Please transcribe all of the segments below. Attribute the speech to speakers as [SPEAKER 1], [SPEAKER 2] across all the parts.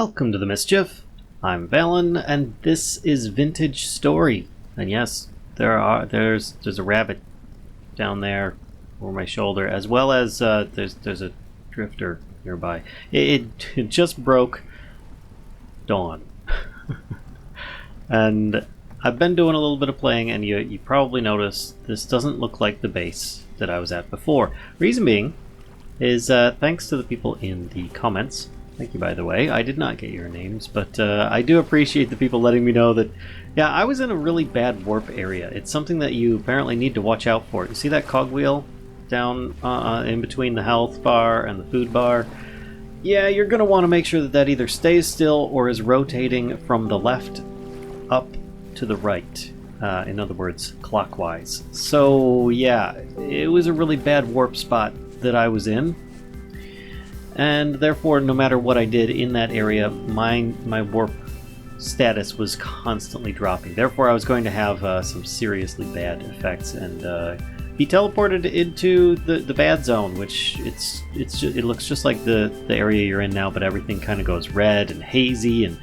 [SPEAKER 1] Welcome to the Mischief. I'm Valen, and this is Vintage Story. And yes, there's a rabbit down there over my shoulder, as well as there's a drifter nearby. It just broke dawn, and I've been doing a little bit of playing, and you probably noticed this doesn't look like the base that I was at before. Reason being is thanks to the people in the comments. Thank you, by the way. I did not get your names, but I do appreciate the people letting me know that, yeah, I was in a really bad warp area. It's something that you apparently need to watch out for. You see that cogwheel down in between the health bar and the food bar? Yeah, you're going to want to make sure that that either stays still or is rotating from the left up to the right. In other words, clockwise. So, yeah, it was a really bad warp spot that I was in. And therefore, no matter what I did in that area, my warp status was constantly dropping. Therefore, I was going to have some seriously bad effects and be teleported into the bad zone, which it looks just like the area you're in now, but everything kind of goes red and hazy, and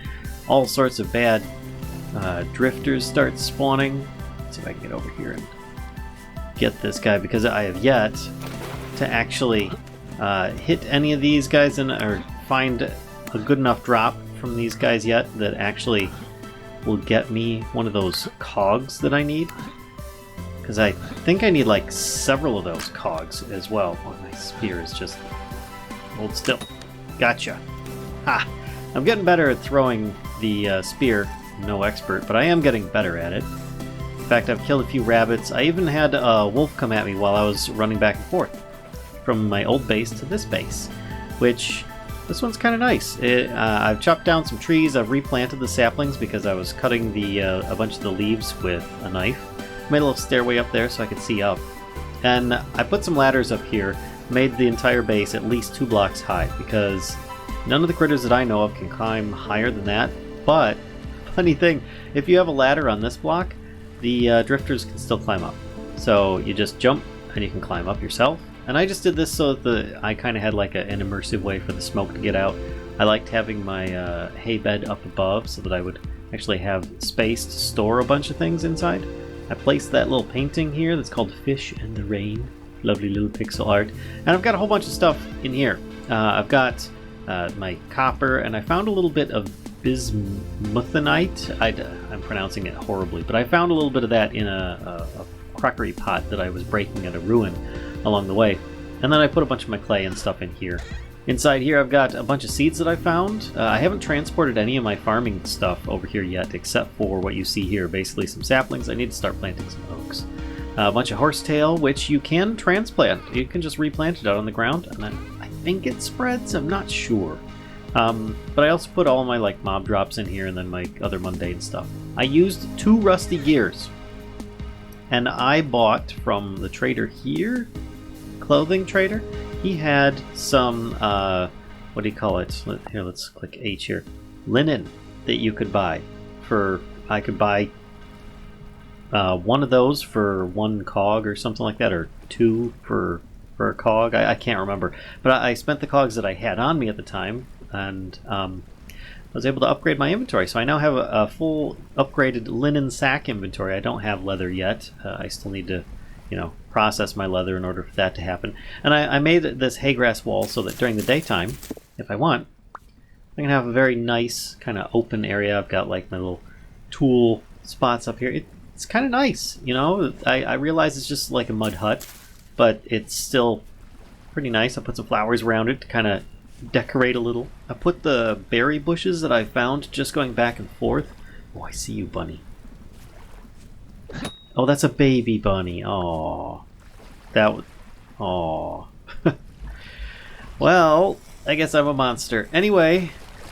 [SPEAKER 1] all sorts of bad drifters start spawning. Let's see if I can get over here and get this guy, because I have yet to actually hit any of these guys or find a good enough drop from these guys yet that actually will get me one of those cogs that I need. Because I think I need like several of those cogs as well. Oh, my spear is just hold still. Gotcha. Ha! I'm getting better at throwing the spear. No expert, but I am getting better at it. In fact, I've killed a few rabbits. I even had a wolf come at me while I was running back and forth from my old base to this base, which this one's kind of nice. I've chopped down some trees. I've replanted the saplings because I was cutting a bunch of the leaves with a knife. Made a little stairway up there so I could see up, and I put some ladders up here. Made the entire base at least 2 blocks high, because none of the critters that I know of can climb higher than that. But funny thing, if you have a ladder on this block, the drifters can still climb up. So you just jump and you can climb up yourself. And I just did this so that I kind of had like an immersive way for the smoke to get out. I liked having my hay bed up above so that I would actually have space to store a bunch of things inside. I placed that little painting here that's called Fish and the Rain. Lovely little pixel art. And I've got a whole bunch of stuff in here. I've got my copper, and I found a little bit of bismuthinite. I'm pronouncing it horribly, but I found a little bit of that in a crockery pot that I was breaking at a ruin along the way. And then I put a bunch of my clay and stuff in here. Inside here I've got a bunch of seeds that I found. I haven't transported any of my farming stuff over here yet, except for what you see here, basically some saplings. I need to start planting some oaks. A bunch of horsetail, which you can transplant. You can just replant it out on the ground, and I think it spreads, I'm not sure. But I also put all my like mob drops in here, and then my other mundane stuff. I used 2 rusty gears, and I bought from the trader here, clothing trader. He had some what do you call it? Here, let's click H here. Linen that you could buy for. I could buy one of those for 1 cog or something like that, or 2 for a cog. I can't remember, but I spent the cogs that I had on me at the time, and I was able to upgrade my inventory. So I now have a full upgraded linen sack inventory. I don't have leather yet. I still need to, process my leather in order for that to happen. And I made this hay grass wall so that during the daytime, if I want, I can have a very nice kind of open area. I've got like my little tool spots up here. It's kind of nice, I realize it's just like a mud hut, but it's still pretty nice. I put some flowers around it to kind of decorate a little. I put the berry bushes that I found just going back and forth. Oh, I see you, bunny. Oh, that's a baby bunny. Oh, that was. Oh. Well, I guess I'm a monster. Anyway,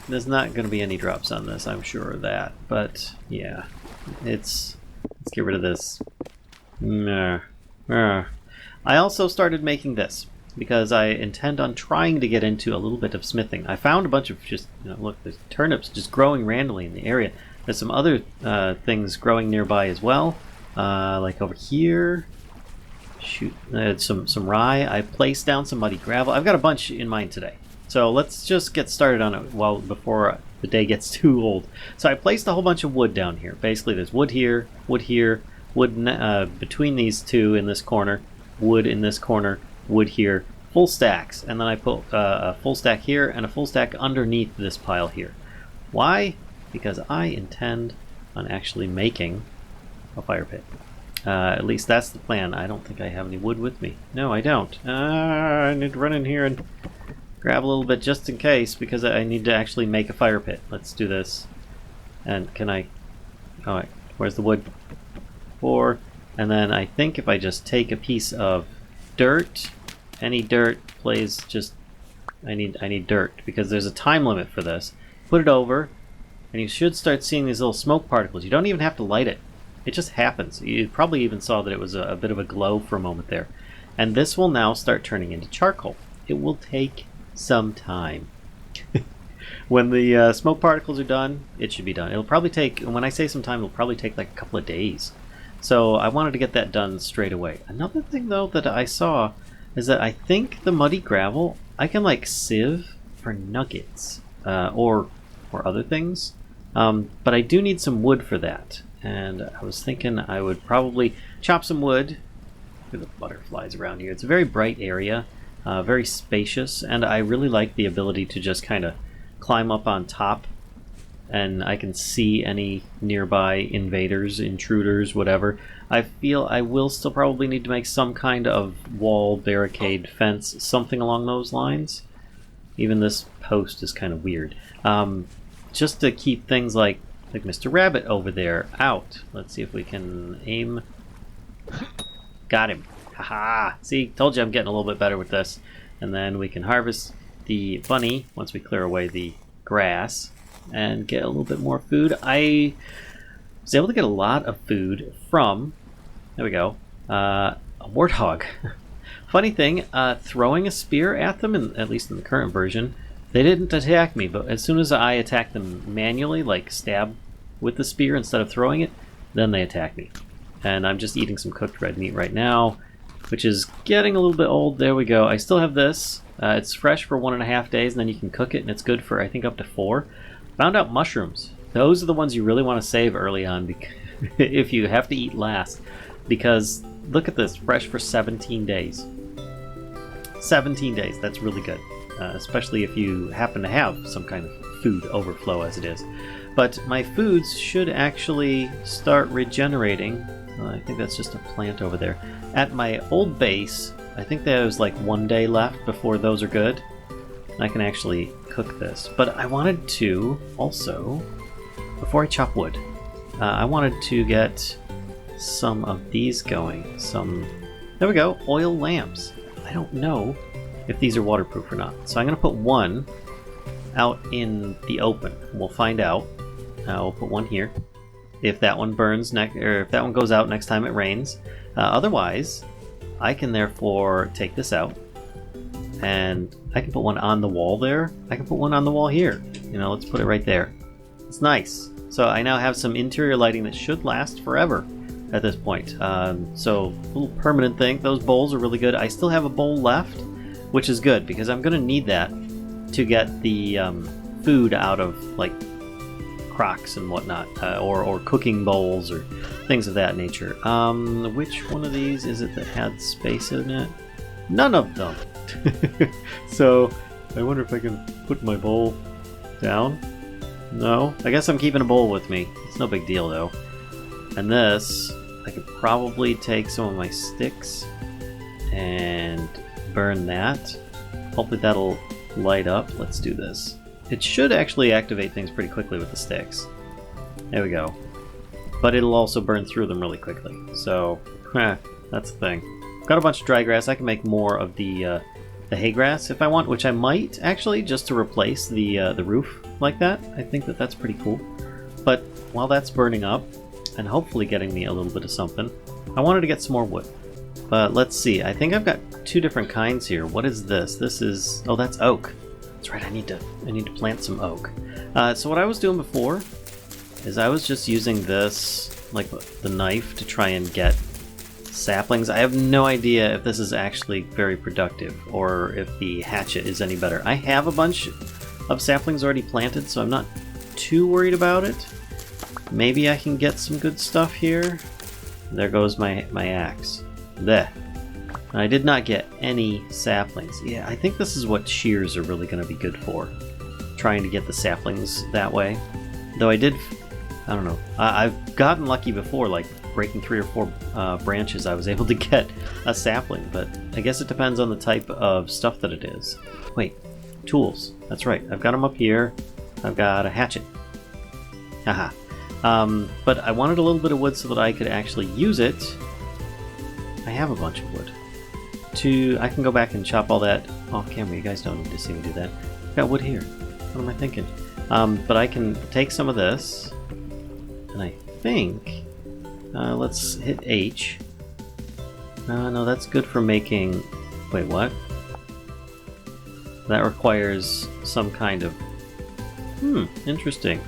[SPEAKER 1] there's not going to be any drops on this, I'm sure of that. But yeah, let's get rid of this. I also started making this because I intend on trying to get into a little bit of smithing. I found a bunch of just, look, there's turnips just growing randomly in the area. There's some other things growing nearby as well. Like over here, shoot, some rye. I placed down some muddy gravel. I've got a bunch in mind today, so let's just get started on it before the day gets too old. So I placed a whole bunch of wood down here. Basically, there's wood here, wood between these two in this corner, wood in this corner, wood here, full stacks. And then I put a full stack here and a full stack underneath this pile here. Why? Because I intend on actually making a fire pit. At least that's the plan. I don't think I have any wood with me. No, I don't. I need to run in here and grab a little bit just in case, because I need to actually make a fire pit. Let's do this. And can I... Alright, where's the wood? 4. And then I think if I just take a piece of dirt, any dirt plays just... I need dirt, because there's a time limit for this. Put it over, and you should start seeing these little smoke particles. You don't even have to light it. It just happens. You probably even saw that it was a bit of a glow for a moment there. And this will now start turning into charcoal. It will take some time. When the smoke particles are done, it should be done. It'll probably take, when I say some time, it'll probably take like a couple of days. So I wanted to get that done straight away. Another thing though that I saw is that I think the muddy gravel, I can like sieve for nuggets or other things. But I do need some wood for that. And I was thinking I would probably chop some wood. Look at the butterflies around here. It's a very bright area, very spacious, and I really like the ability to just kind of climb up on top, and I can see any nearby invaders, intruders, whatever. I feel I will still probably need to make some kind of wall, barricade, fence, something along those lines. Even this post is kind of weird. Just to keep things like Mr. Rabbit over there out. Let's see if we can aim. Got him. Haha! See, told you I'm getting a little bit better with this. And then we can harvest the bunny once we clear away the grass and get a little bit more food. I was able to get a lot of food from, there we go, a warthog. Funny thing, throwing a spear at them, at least in the current version, they didn't attack me, but as soon as I attacked them manually, like stab with the spear instead of throwing it, then they attack me. And I'm just eating some cooked red meat right now, which is getting a little bit old. There we go. I still have this. It's fresh for 1.5 days, and then you can cook it, and it's good for, I think, up to 4. Found out mushrooms. Those are the ones you really want to save early on if you have to eat last. Because, look at this, fresh for 17 days. 17 days, that's really good. Especially if you happen to have some kind of food overflow as it is. But my foods should actually start regenerating. I think that's just a plant over there. At my old base, I think there's like 1 day left before those are good. I can actually cook this. But I wanted to also, before I chop wood, I wanted to get some of these going. There we go, oil lamps. I don't know if these are waterproof or not. So I'm going to put one out in the open. We'll find out. I'll put one here. If that one burns or if that one goes out next time it rains. Otherwise, I can therefore take this out, and I can put one on the wall there. I can put one on the wall here. You know, let's put it right there. It's nice. So I now have some interior lighting that should last forever at this point. So a little permanent thing. Those bowls are really good. I still have a bowl left, which is good because I'm going to need that to get the food out of like crocks and whatnot, or cooking bowls or things of that nature. Which one of these is it that had space in it? None of them. So I wonder if I can put my bowl down. No, I guess I'm keeping a bowl with me. It's no big deal though. And this, I could probably take some of my sticks and burn that. Hopefully that'll light up. Let's do this. It should actually activate things pretty quickly with the sticks. There we go. But it'll also burn through them really quickly. So, that's the thing. Got a bunch of dry grass. I can make more of the hay grass if I want, which I might actually, just to replace the roof like that. I think that that's pretty cool. But while that's burning up, and hopefully getting me a little bit of something, I wanted to get some more wood. But let's see. I think I've got 2 different kinds here. What is this? This is... oh, that's oak. That's right, I need to plant some oak. So what I was doing before is I was just using this, like the knife, to try and get saplings. I have no idea if this is actually very productive or if the hatchet is any better. I have a bunch of saplings already planted, so I'm not too worried about it. Maybe I can get some good stuff here. There goes my axe. There. I did not get any saplings. Yeah, I think this is what shears are really going to be good for. Trying to get the saplings that way. Though I don't know. I've gotten lucky before, like breaking 3 or 4 branches, I was able to get a sapling, but I guess it depends on the type of stuff that it is. Wait, tools. That's right. I've got them up here. I've got a hatchet. Haha. But I wanted a little bit of wood so that I could actually use it. I have a bunch of wood. I can go back and chop all that off camera. You guys don't need to see me do that. I've got wood here. What am I thinking? But I can take some of this, and I think, let's hit H. No, that's good for making, wait, what? That requires some kind of, interesting.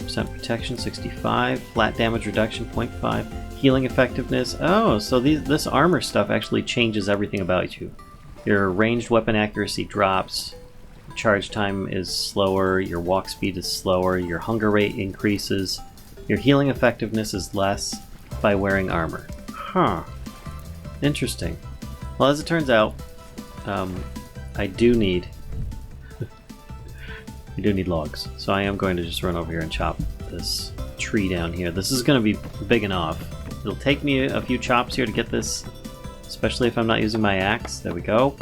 [SPEAKER 1] Percent protection, 65. Flat damage reduction, 0.5. Healing effectiveness. Oh, so this armor stuff actually changes everything about you. Your ranged weapon accuracy drops. Charge time is slower. Your walk speed is slower. Your hunger rate increases. Your healing effectiveness is less by wearing armor. Huh. Interesting. Well, as it turns out, I do need logs. So I am going to just run over here and chop this tree down here. This is going to be big enough. It'll take me a few chops here to get this, especially if I'm not using my axe. There we go.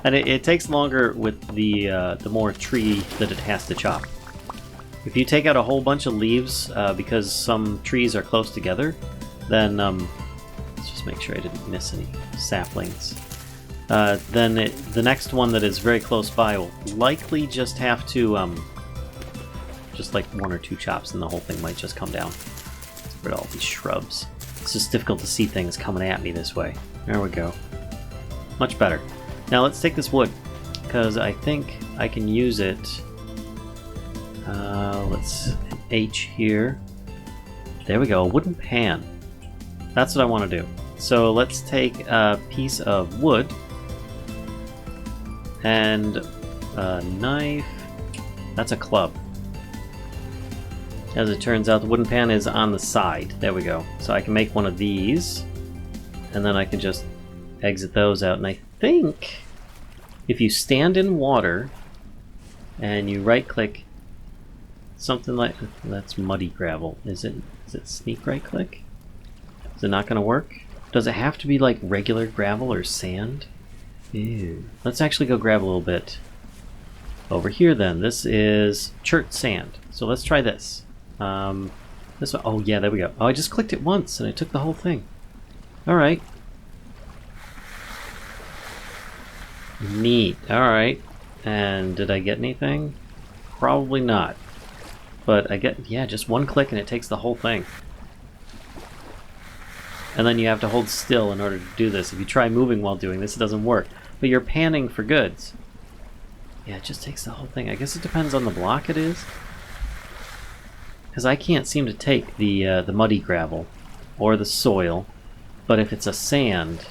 [SPEAKER 1] And it takes longer with the more tree that it has to chop. If you take out a whole bunch of leaves because some trees are close together, then let's just make sure I didn't miss any saplings. Then the next one that is very close by will likely just have to just like 1 or 2 chops, and the whole thing might just come down. Let's get rid of all these shrubs. It's just difficult to see things coming at me this way. There we go. Much better. Now let's take this wood, because I think I can use it. Let's hit H here. There we go, a wooden pan. That's what I want to do. So let's take a piece of wood and a knife. That's a club. As it turns out, the wooden pan is on the side. There we go. So I can make one of these, and then I can just exit those out. And I think if you stand in water and you right-click something like that's muddy gravel. Is it sneak right-click? Is it not going to work? Does it have to be like regular gravel or sand? Ew. Let's actually go grab a little bit over here then. This is chert sand. So let's try this. This one. Oh yeah, there we go. Oh, I just clicked it once and it took the whole thing. Alright. Neat. Alright. And did I get anything? Probably not. But I get, yeah, just one click and it takes the whole thing. And then you have to hold still in order to do this. If you try moving while doing this, it doesn't work. But you're panning for goods. Yeah, it just takes the whole thing. I guess it depends on the block it is. Because I can't seem to take the muddy gravel or the soil. But if it's a sand,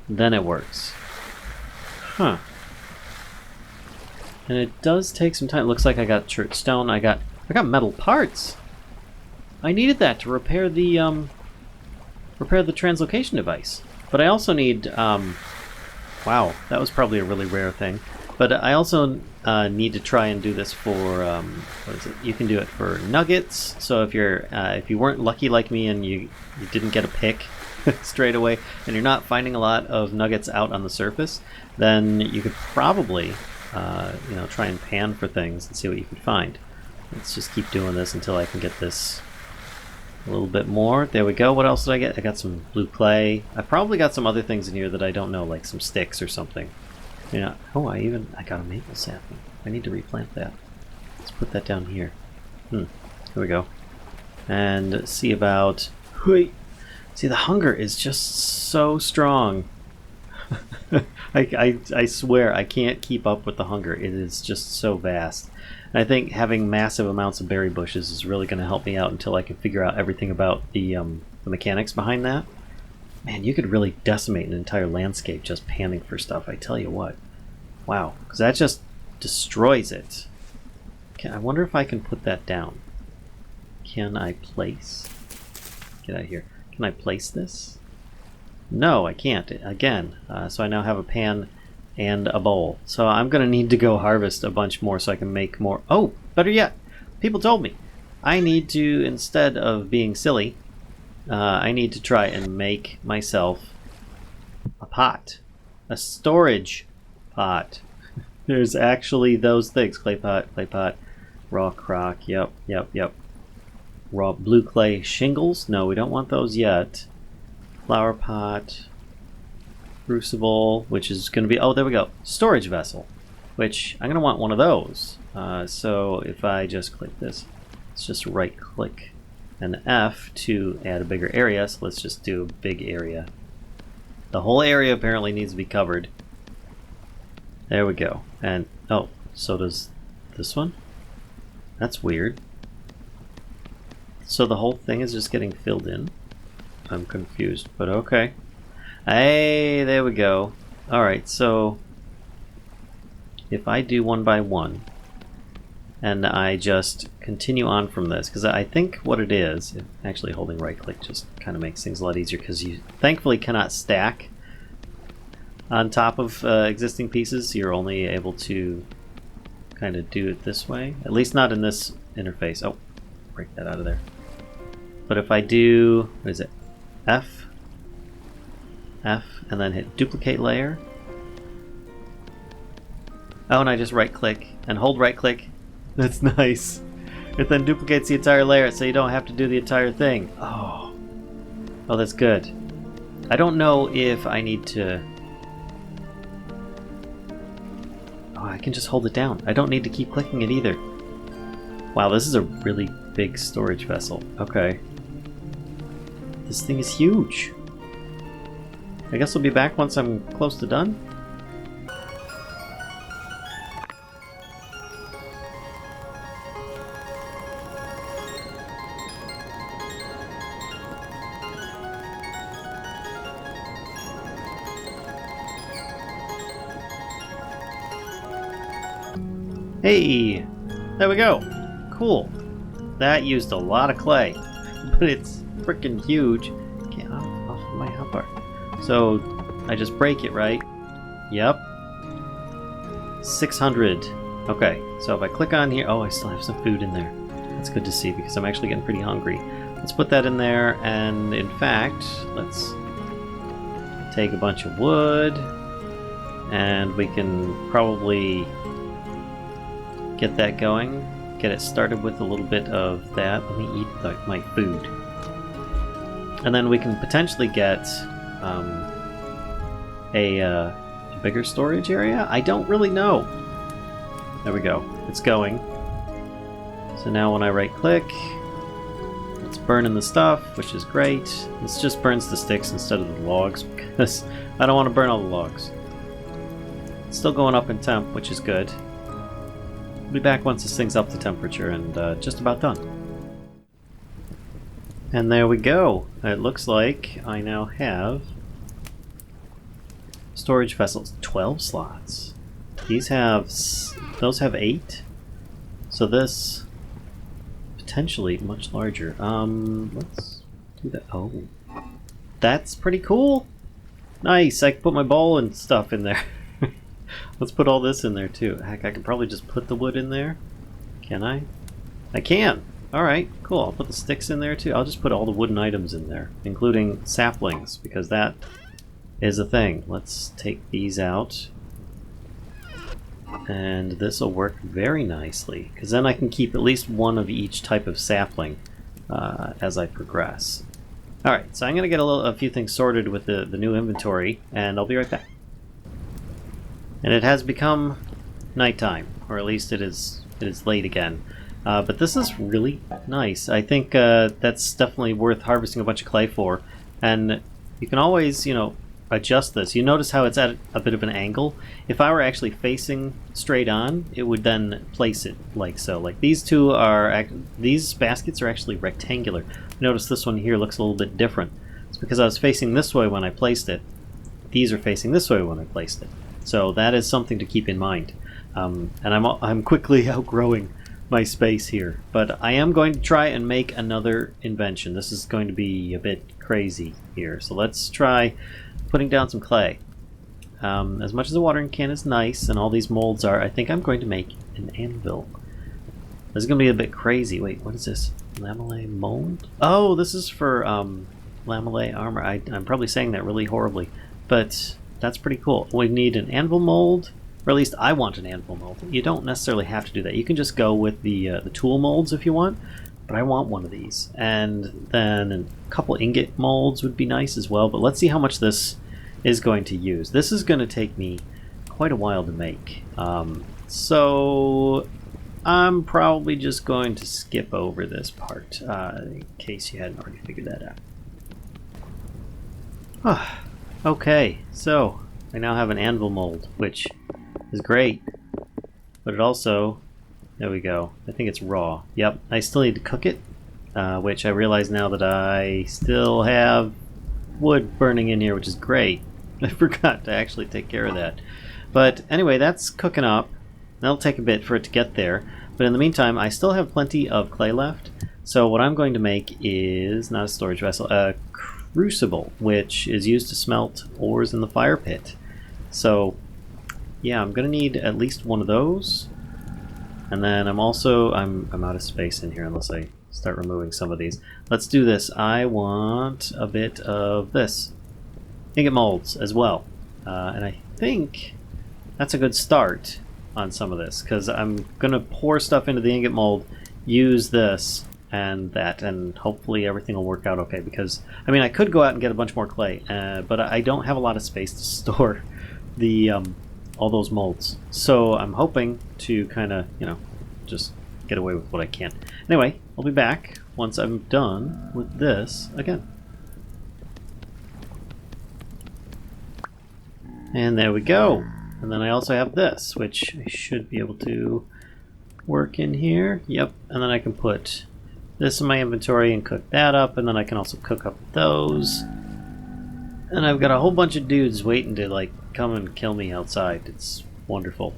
[SPEAKER 1] then it works. Huh. And it does take some time. It looks like I got chert stone. I got metal parts. I needed that to repair the translocation device. But I also need wow, that was probably a really rare thing. But I also need to try and do this for what is it? You can do it for nuggets. So if you weren't lucky like me and you didn't get a pick straight away, and you're not finding a lot of nuggets out on the surface, then you could probably try and pan for things and see what you can find. Let's just keep doing this until I can get this a little bit more. There we go. What else did I get? I got some blue clay. I probably got some other things in here that I don't know, like some sticks or something. Yeah. Oh, I got a maple sapling. I need to replant that. Let's put that down here. Here we go. And see about... Wait. See, the hunger is just so strong. I swear I can't keep up with the hunger. It is just so vast. And I think having massive amounts of berry bushes is really going to help me out until I can figure out everything about the mechanics behind that. Man, you could really decimate an entire landscape just panning for stuff, I tell you what. Wow, because that just destroys it. I wonder if I can put that down. Can I place? Get out of here. Can I place this? No, I can't. Again. So I now have a pan and a bowl. So I'm going to need to go harvest a bunch more so I can make more. Oh, better yet. People told me I need to, instead of being silly, I need to try and make myself a pot. A storage pot. There's actually those things. Clay pot, raw crock. Yep. Raw blue clay shingles. No, we don't want those yet. Flower pot. Crucible, which is going to be... Oh, there we go. Storage vessel, which I'm going to want one of those. So if I just click this, let's just right click and F to add a bigger area. So let's just do a big area. The whole area apparently needs to be covered. There we go. And oh, so does this one? That's weird. So the whole thing is just getting filled in? I'm confused, but okay. Hey, there we go. Alright, so if I do one by one and I just continue on from this, because I think what it is, actually holding right click just kind of makes things a lot easier because you thankfully cannot stack on top of existing pieces. You're only able to kind of do it this way, at least not in this interface. Oh, break that out of there. But if I do, what is it, F, and then hit duplicate layer. Oh, and I just right click and hold right click. That's nice. It then duplicates the entire layer so you don't have to do the entire thing. Oh, that's good. I don't know if I need to... Oh, I can just hold it down. I don't need to keep clicking it either. Wow, this is a really big storage vessel. Okay. This thing is huge. I guess I'll be back once I'm close to done. Hey! There we go! Cool. That used a lot of clay, but it's freaking huge. Get off my hotbar. So I just break it, right? Yep. 600. Okay, so if I click on here, oh, I still have some food in there. That's good to see because I'm actually getting pretty hungry. Let's put that in there, and in fact, let's take a bunch of wood, and we can probably get that going. Get it started with a little bit of that. Let me eat my food. And then we can potentially get a bigger storage area? I don't really know. There we go. It's going. So now when I right click, it's burning the stuff, which is great. This just burns the sticks instead of the logs because I don't want to burn all the logs. It's still going up in temp, which is good. I'll be back once this thing's up to temperature and just about done. And there we go. It looks like I now have storage vessels. 12 slots. Those have 8. So this potentially much larger. Let's do that. Oh, that's pretty cool. Nice. I can put my bowl and stuff in there. Let's put all this in there too. Heck, I could probably just put the wood in there. Can I? I can. Alright, cool. I'll put the sticks in there too. I'll just put all the wooden items in there, including saplings, because that is a thing. Let's take these out. And this will work very nicely, because then I can keep at least one of each type of sapling as I progress. Alright, so I'm going to get a few things sorted with the new inventory, and I'll be right back. And it has become nighttime, or at least it is late again. But this is really nice. I think that's definitely worth harvesting a bunch of clay for. And you can always, adjust this. You notice how it's at a bit of an angle. If I were actually facing straight on, it would then place it like so. Like these these baskets are actually rectangular. Notice this one here looks a little bit different. It's because I was facing this way when I placed it. These are facing this way when I placed it. So that is something to keep in mind. And I'm quickly outgrowing my space here. But I am going to try and make another invention. This is going to be a bit crazy here. So let's try putting down some clay. As much as a watering can is nice and all these molds are, I think I'm going to make an anvil. This is going to be a bit crazy. Wait, what is this? Lamellay mold? Oh, this is for lamellay armor. I'm probably saying that really horribly, but that's pretty cool. We need an anvil mold, or at least I want an anvil mold. You don't necessarily have to do that. You can just go with the tool molds if you want, but I want one of these. And then a couple ingot molds would be nice as well, but let's see how much this is going to use. This is going to take me quite a while to make. So I'm probably just going to skip over this part in case you hadn't already figured that out. Okay, so I now have an anvil mold, which is great, but it also, there we go, I think it's raw. Yep, I still need to cook it, which I realize now that I still have wood burning in here, which is great. I forgot to actually take care of that. But anyway, that's cooking up. That'll take a bit for it to get there, but in the meantime I still have plenty of clay left. So what I'm going to make is not a storage vessel, a crucible, which is used to smelt ores in the fire pit. So yeah, I'm gonna need at least one of those, and then I'm out of space in here unless I start removing some of these. Let's do this. I want a bit of this ingot molds as well, and I think that's a good start on some of this, because I'm gonna pour stuff into the ingot mold, use this and that, and hopefully everything will work out okay. Because I mean, I could go out and get a bunch more clay, but I don't have a lot of space to store the all those molds, so I'm hoping to kind of, you know, just get away with what I can. Anyway, I'll be back once I'm done with this again. And there we go. And then I also have this, which I should be able to work in here. Yep, and then I can put this in my inventory and cook that up, and then I can also cook up those. And I've got a whole bunch of dudes waiting to like come and kill me outside. It's wonderful.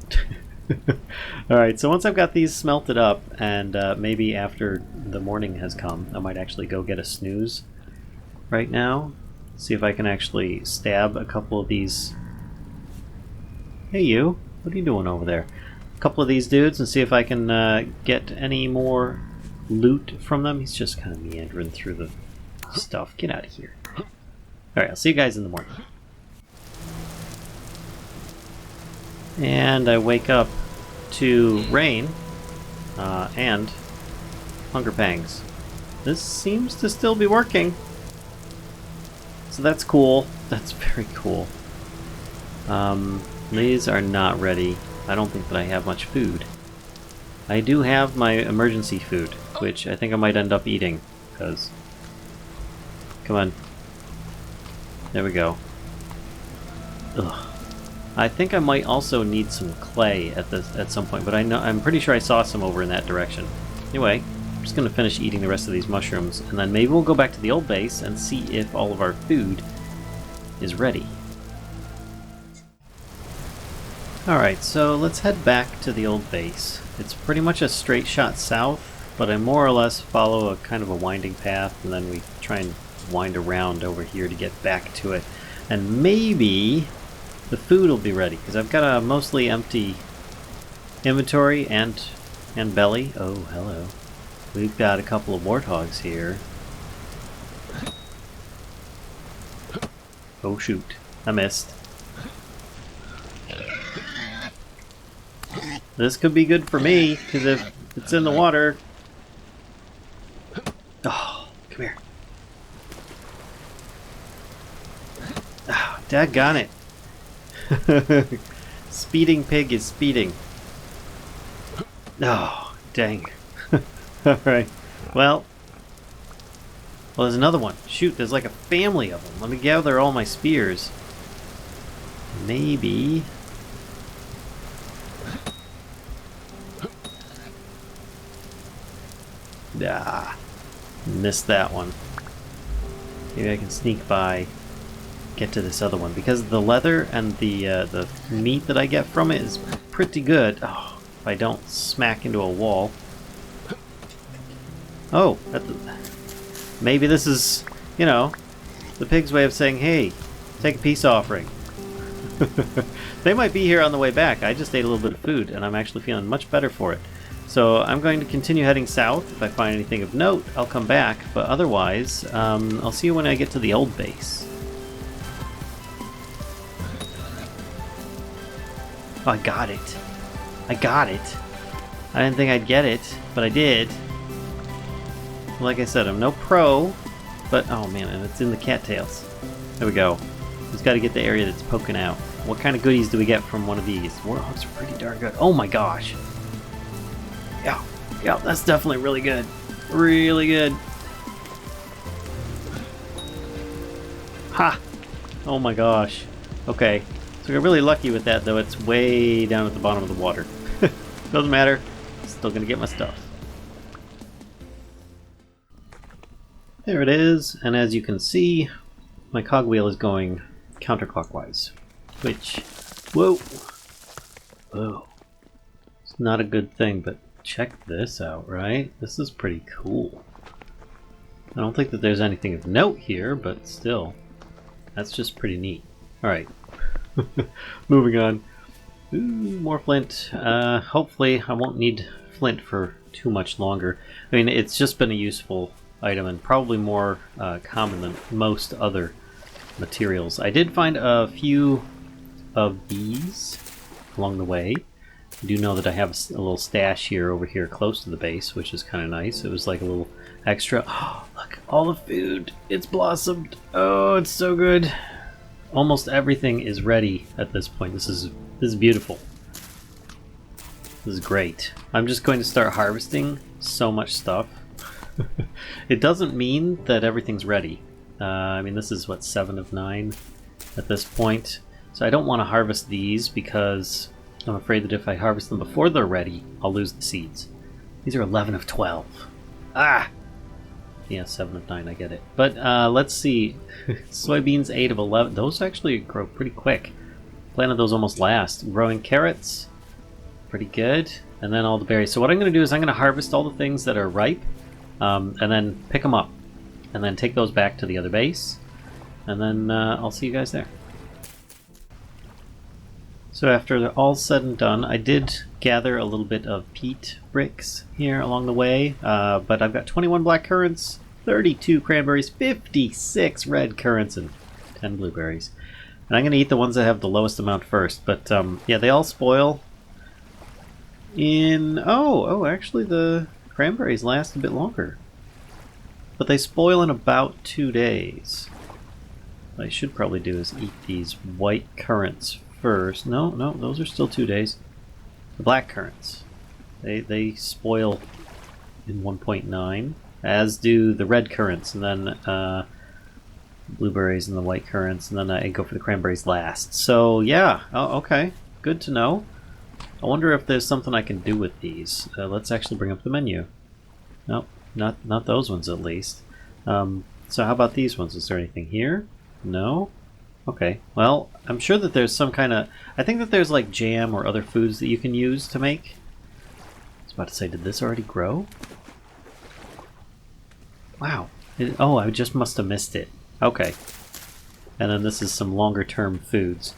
[SPEAKER 1] Alright, so once I've got these smelted up, and maybe after the morning has come, I might actually go get a snooze right now. See if I can actually stab a couple of these. Hey you, what are you doing over there? A couple of these dudes and see if I can get any more loot from them. He's just kind of meandering through the stuff. Get out of here. Alright, I'll see you guys in the morning. And I wake up to rain and hunger pangs. This seems to still be working. So that's cool. That's very cool. These are not ready. I don't think that I have much food. I do have my emergency food, which I think I might end up eating, because... Come on. There we go. Ugh. I think I might also need some clay at some point, but I'm pretty sure I saw some over in that direction. Anyway, I'm just gonna finish eating the rest of these mushrooms, and then maybe we'll go back to the old base and see if all of our food is ready. Alright, so let's head back to the old base. It's pretty much a straight shot south, but I more or less follow a kind of a winding path, and then we try and wind around over here to get back to it. And maybe the food will be ready, because I've got a mostly empty inventory and belly. Oh, hello. We've got a couple of warthogs here. Oh shoot, I missed. This could be good for me, because if it's in the water... Oh, come here. Oh, daggone it. Speeding pig is speeding. Oh, dang. Alright, well, there's another one. Shoot, there's like a family of them. Let me gather all my spears. Maybe... Ah, missed that one. Maybe I can sneak by, get to this other one, because the leather and the meat that I get from it is pretty good. Oh, if I don't smack into a wall. Oh, maybe this is, you know, the pig's way of saying, hey, take a peace offering. They might be here on the way back. I just ate a little bit of food, and I'm actually feeling much better for it. So I'm going to continue heading south. If I find anything of note, I'll come back. But otherwise, I'll see you when I get to the old base. Oh, I got it. I got it. I didn't think I'd get it, but I did. Like I said, I'm no pro, but oh man, and it's in the cattails. There we go. Just got to get the area that's poking out. What kind of goodies do we get from one of these? Warthogs are pretty darn good. Oh my gosh. Yeah, that's definitely really good. Really good. Ha! Oh my gosh. Okay. So we're really lucky with that, though. It's way down at the bottom of the water. Doesn't matter. Still gonna get my stuff. There it is, and as you can see, my cogwheel is going counterclockwise. Which, whoa! It's not a good thing, but check this out, right? This is pretty cool. I don't think that there's anything of note here, but still, that's just pretty neat. Alright, moving on. Ooh, more flint. Hopefully I won't need flint for too much longer. I mean, it's just been a useful item and probably more common than most other materials. I did find a few of these along the way. I do know that I have a little stash here over here close to the base, which is kind of nice. It was like a little extra. Oh, look, all the food. It's blossomed. Oh, it's so good. Almost everything is ready at this point. This is beautiful. This is great. I'm just going to start harvesting so much stuff. It doesn't mean that everything's ready. I mean, this is what, 7 of 9 at this point. So I don't want to harvest these because I'm afraid that if I harvest them before they're ready, I'll lose the seeds. These are 11 of 12. Ah! Yeah, 7 of 9, I get it. But let's see. Soybeans, 8 of 11. Those actually grow pretty quick. Planted those almost last. Growing carrots, pretty good. And then all the berries. So what I'm going to do is I'm going to harvest all the things that are ripe, and then pick them up. And then take those back to the other base. And then I'll see you guys there. So after they're all said and done, I did gather a little bit of peat bricks here along the way, but I've got 21 black currants, 32 cranberries, 56 red currants, and 10 blueberries. And I'm going to eat the ones that have the lowest amount first, but yeah, they all spoil in... Oh, actually the cranberries last a bit longer. But they spoil in about 2 days. What I should probably do is eat these white currants first. No, those are still 2 days. The black currants. They spoil in 1.9, as do the red currants, and then blueberries and the white currants, and then I go for the cranberries last. So yeah, okay, good to know. I wonder if there's something I can do with these. Let's actually bring up the menu. Nope, not those ones at least. So how about these ones? Is there anything here? No? Okay, well, I'm sure that there's some kind of... I think that there's like jam or other foods that you can use to make. I was about to say, did this already grow? Wow. Oh, I just must have missed it. Okay. And then this is some longer term foods.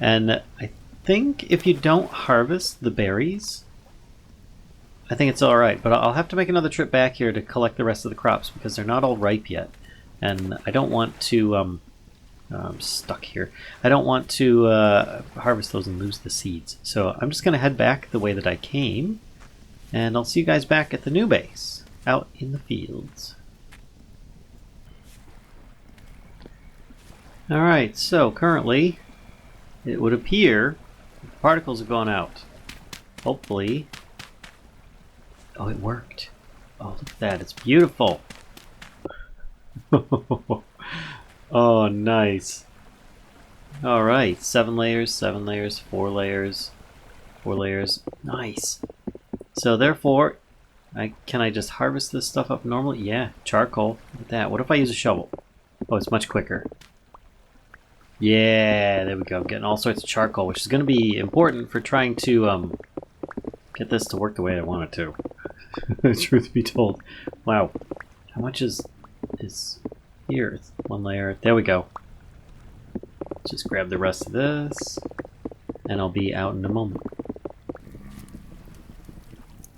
[SPEAKER 1] And I think if you don't harvest the berries, I think it's alright. But I'll have to make another trip back here to collect the rest of the crops because they're not all ripe yet. And I don't want to... I'm stuck here. I don't want to harvest those and lose the seeds. So I'm just going to head back the way that I came. And I'll see you guys back at the new base, out in the fields. Alright, so currently, it would appear the particles have gone out. Hopefully... Oh, it worked. Oh, look at that. It's beautiful. Oh, nice. Alright, 7 layers, 7 layers, 4 layers, 4 layers. Nice. So therefore, can I just harvest this stuff up normally? Yeah, charcoal. Look at that. What if I use a shovel? Oh, it's much quicker. Yeah, there we go. Getting all sorts of charcoal, which is going to be important for trying to get this to work the way I want it to. Truth be told. Wow. How much is here? It's one layer. There we go. Just grab the rest of this, and I'll be out in a moment.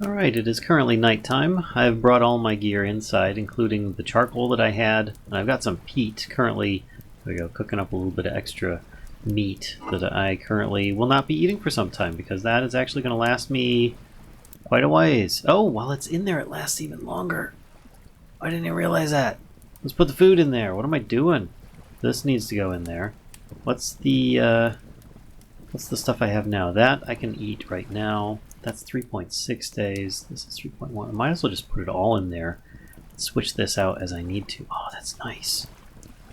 [SPEAKER 1] Alright, it is currently nighttime. I've brought all my gear inside, including the charcoal that I had, and I've got some peat currently. There we go, cooking up a little bit of extra meat that I currently will not be eating for some time, because that is actually going to last me quite a ways. Oh, while it's in there, it lasts even longer. I didn't even realize that. Let's put the food in there. What am I doing? This needs to go in there. What's the stuff I have now? That I can eat right now. That's 3.6 days. This is 3.1. I might as well just put it all in there. Switch this out as I need to. Oh, that's nice.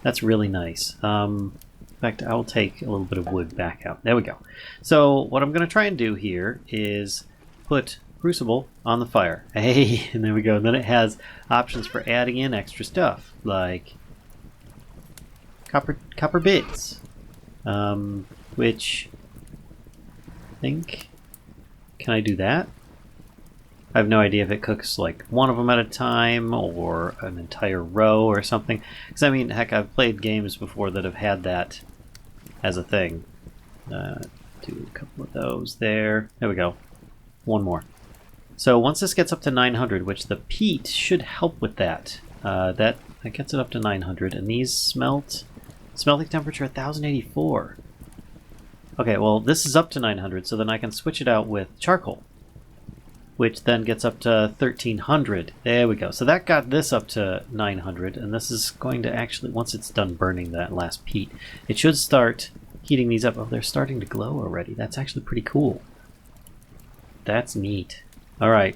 [SPEAKER 1] That's really nice. In fact, I'll take a little bit of wood back out. There we go. So what I'm going to try and do here is put Crucible on the fire. Hey, and there we go. And then it has options for adding in extra stuff, like copper bits, which I think... Can I do that? I have no idea if it cooks like one of them at a time or an entire row or something. Because I mean, heck, I've played games before that have had that as a thing. Do a couple of those there. There we go. One more. So once this gets up to 900, which the peat should help with that, that gets it up to 900, and these smelting temperature 1084. Okay, well, this is up to 900, so then I can switch it out with charcoal, which then gets up to 1300. There we go. So that got this up to 900, and this is going to actually, once it's done burning that last peat, it should start heating these up. Oh, they're starting to glow already. That's actually pretty cool. That's neat. All right.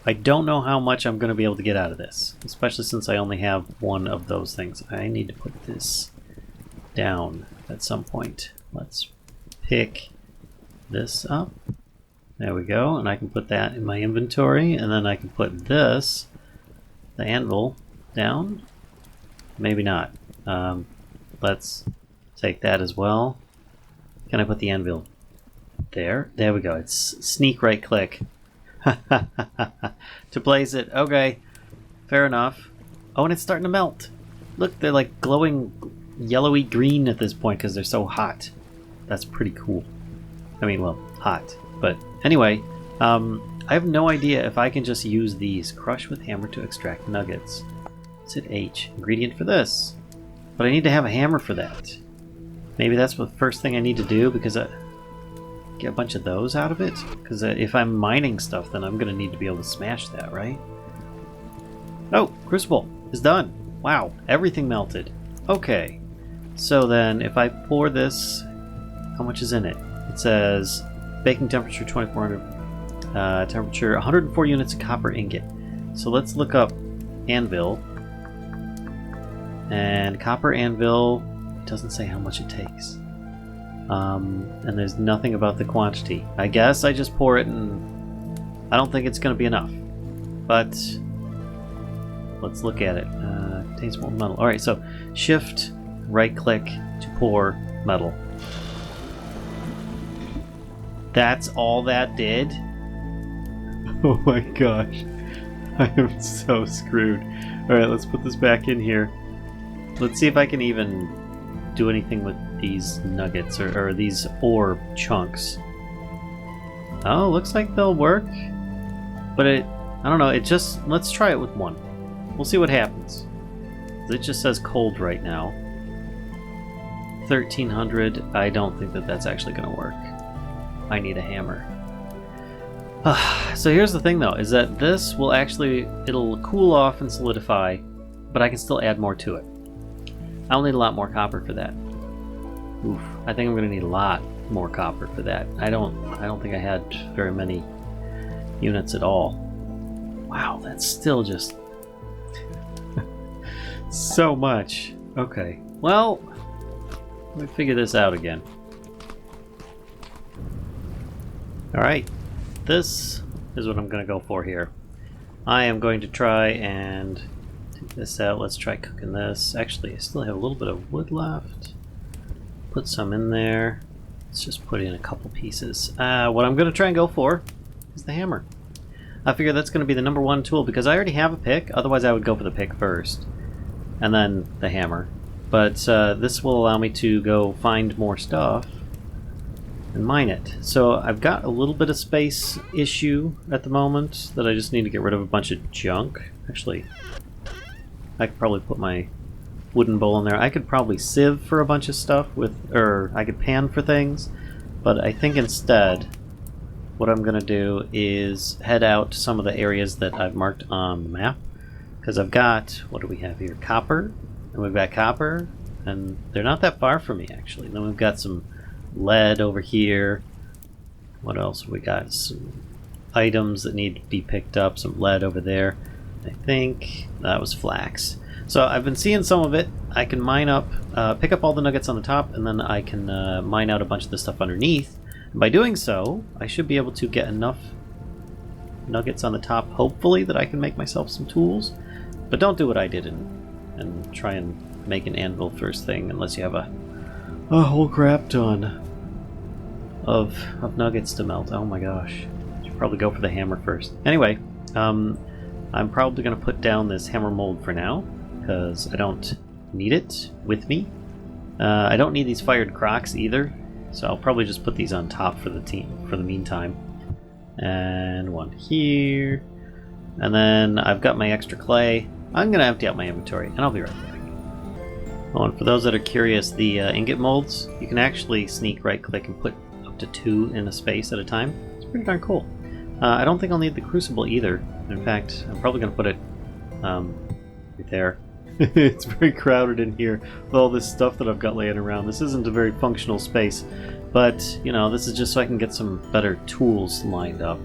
[SPEAKER 1] I don't know how much I'm going to be able to get out of this, especially since I only have one of those things. I need to put this down at some point. Let's pick this up. There we go, and I can put that in my inventory, and then I can put this, the anvil, down. Maybe not. Let's take that as well. Can I put the anvil there? There we go. It's sneak right click to place it. Okay, fair enough. Oh, and it's starting to melt. Look, they're like glowing yellowy green at this point because they're so hot. That's pretty cool. I mean, well, hot. But anyway, I have no idea if I can just use these. Crush with hammer to extract nuggets. Let's hit H. Ingredient for this. But I need to have a hammer for that. Maybe that's the first thing I need to do, because I get a bunch of those out of it. Because if I'm mining stuff, then I'm going to need to be able to smash that, right? Oh, Crucible is done. Wow, everything melted. Okay. So then, if I pour this, how much is in it? It says baking temperature 2400, temperature 104 units of copper ingot. So let's look up anvil. And copper anvil, it doesn't say how much it takes. And there's nothing about the quantity. I guess I just pour it, and I don't think it's going to be enough. But let's look at it. Contains more metal. Alright, so shift, right click to pour metal. That's all that did? Oh my gosh. I am so screwed. Alright, let's put this back in here. Let's see if I can even do anything with these nuggets or these ore chunks. Oh, looks like they'll work. But I don't know, let's try it with one. We'll see what happens. It just says cold right now. 1300, I don't think that's actually going to work. I need a hammer. So here's the thing though, is that this will it'll cool off and solidify, but I can still add more to it. I'll need a lot more copper for that. Oof, I think I'm going to need a lot more copper for that. I don't think I had very many units at all. Wow, that's still just so much. Okay, well, let me figure this out again. Alright, this is what I'm going to go for here. I am going to try and take this out. Let's try cooking this. Actually, I still have a little bit of wood left. Put some in there. Let's just put in a couple pieces. What I'm going to try and go for is the hammer. I figure that's going to be the #1 tool because I already have a pick. Otherwise I would go for the pick first and then the hammer. But this will allow me to go find more stuff and mine it. So I've got a little bit of space issue at the moment that I just need to get rid of a bunch of junk. Actually, I could probably put my wooden bowl in there. I could probably sieve for a bunch of stuff or I could pan for things, but I think instead what I'm gonna do is head out to some of the areas that I've marked on the map, because I've got, what do we have here? Copper, and we've got copper, and they're not that far from me actually. Then we've got some lead over here. What else have we got? Some items that need to be picked up, some lead over there. I think that was flax. So I've been seeing some of it. I can mine up, pick up all the nuggets on the top, and then I can mine out a bunch of the stuff underneath. And by doing so, I should be able to get enough nuggets on the top, hopefully, that I can make myself some tools. But don't do what I did and try and make an anvil first thing unless you have a whole crap ton of nuggets to melt. Oh my gosh. Should probably go for the hammer first. Anyway, I'm probably going to put down this hammer mold for now, because I don't need it with me. I don't need these fired crocs either, so I'll probably just put these on top for the meantime. And one here. And then I've got my extra clay. I'm going to empty out my inventory, and I'll be right back. Oh, and for those that are curious, the ingot molds, you can actually sneak right-click and put up to 2 in a space at a time. It's pretty darn cool. I don't think I'll need the crucible either. In fact, I'm probably going to put it right there. It's very crowded in here with all this stuff that I've got laying around. This isn't a very functional space, but, you know, this is just so I can get some better tools lined up.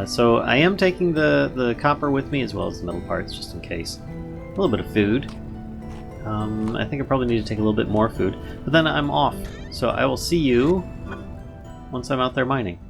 [SPEAKER 1] So I am taking the copper with me as well as the metal parts, just in case. A little bit of food. I think I probably need to take a little bit more food, but then I'm off. So I will see you once I'm out there mining.